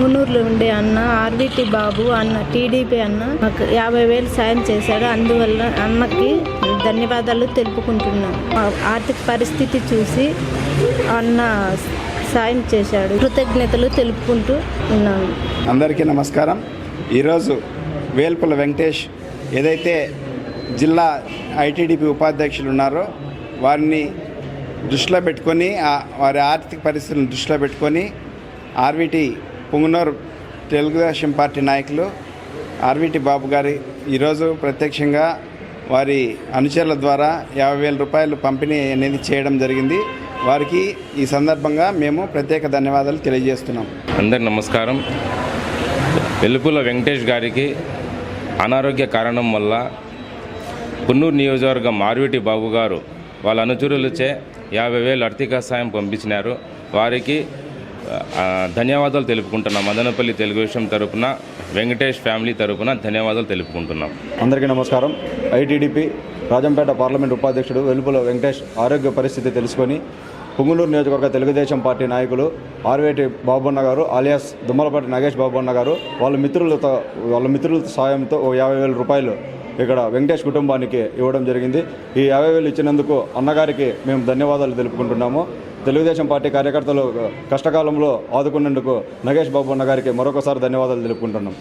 పుంగనూరులో ఉండే అన్న ఆర్విటి బాబు అన్న టీడీపీ అన్న మాకు 50,000 సాయం చేశాడు. అందువల్ల అన్నకి ధన్యవాదాలు తెలుపుకుంటున్నాం. ఆర్థిక పరిస్థితి చూసి అన్న సాయం చేశాడు. కృతజ్ఞతలు తెలుపుకుంటూ ఉన్నాను. అందరికీ నమస్కారం. ఈరోజు వేల్పుల వెంకటేష్ ఏదైతే జిల్లా ఐటీడీపీ ఉపాధ్యక్షులు ఉన్నారో వారిని దృష్టిలో పెట్టుకొని వారి ఆర్థిక పరిస్థితులను దృష్టిలో పెట్టుకొని ఆర్విటి పుంగనూరు తెలుగుదేశం పార్టీ నాయకులు ఆర్విటి బాబు గారి ఈరోజు ప్రత్యక్షంగా వారి అనుచరుల ద్వారా 50,000 రూపాయలు పంపిణీ అనేది చేయడం జరిగింది. వారికి ఈ సందర్భంగా మేము ప్రత్యేక ధన్యవాదాలు తెలియజేస్తున్నాం. అందరికి నమస్కారం. వెల్పుల వెంకటేష్ గారికి అనారోగ్య కారణం వల్ల పున్నూరు నియోజకవర్గం ఆర్విటి బాబు గారు వాళ్ళ అనుచరులచే 50,000 ఆర్థిక సాయం పంపించినారు. వారికి ధన్యవాదాలు తెలుపుకుంటున్నాం. మదనపల్లి తెలుగుదేశం తరపున వెంకటేష్ ఫ్యామిలీ తరపున ధన్యవాదాలు తెలుపుకుంటున్నాం. అందరికీ నమస్కారం. ఐటీడీపీ రాజంపేట పార్లమెంట్ ఉపాధ్యక్షుడు వెల్పుల వెంకటేష్ ఆరోగ్య పరిస్థితి తెలుసుకొని పుంగనూరు నియోజకవర్గ తెలుగుదేశం పార్టీ నాయకులు ఆర్విటి బాబన్న గారు ఆలియాస్ దుమ్మలపాటి నాగేష్ బాబన్న గారు వాళ్ళ మిత్రుల సాయంతో 50,000 రూపాయలు ఇక్కడ వెంకటేష్ కుటుంబానికి ఇవ్వడం జరిగింది. ఈ 50,000 ఇచ్చినందుకు అన్నగారికి మేము ధన్యవాదాలు తెలుపుకుంటున్నాము. తెలుగుదేశం పార్టీ కార్యకర్తలు కష్టకాలంలో ఆదుకున్నందుకు నాగేష్ బాబు అన్న గారికి మరొకసారి ధన్యవాదాలు తెలుపుకుంటున్నాం.